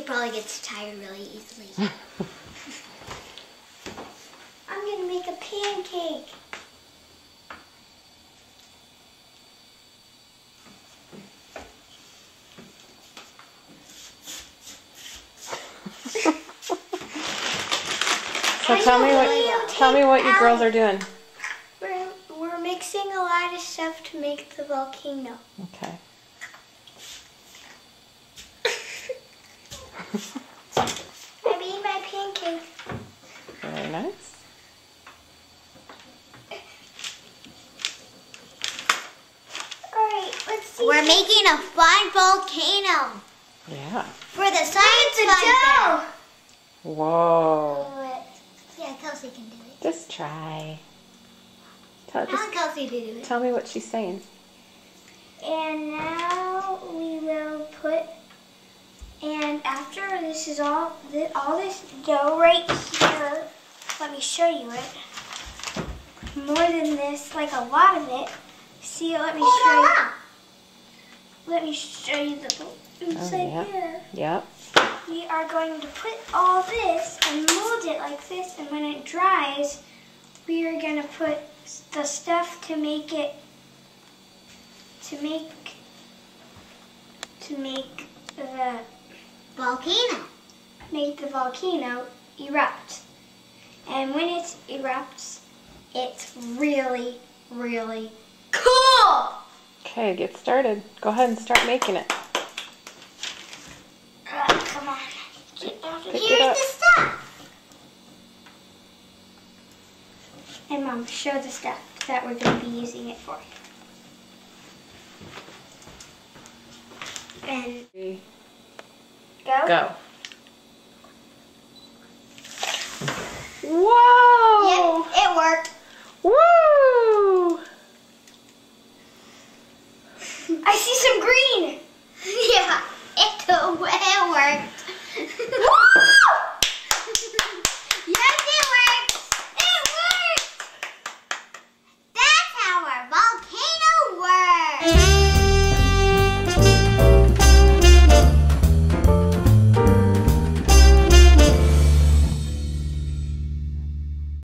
probably gets tired really easily. I'm gonna make a pancake. So tell me what you girls are doing. We're mixing a lot of stuff to make the volcano. Okay. I made my pancake. Very nice. Alright, let's see. We're making a fun volcano. Yeah. For the science fun fair. Whoa. Yeah, Kelsey can do it. Just try. I want Kelsey to do it. Tell me what she's saying. And now we will put, and after this is all this dough right here, let me show you it. More than this, like a lot of it. See, let me show you. Let me show you the inside here. Yep. We are going to put all this and mold it like this, and when it dries, we are going to put the stuff to make it, to make the volcano. Make the volcano erupt. And when it erupts, it's really, really cool! Okay, get started. Go ahead and start making it. Come on. Pick Here's it up. the stuff. And Mom, show the stuff that we're going to be using it for. And go. Go. Whoa! Yep, it worked. Woo! I see some green.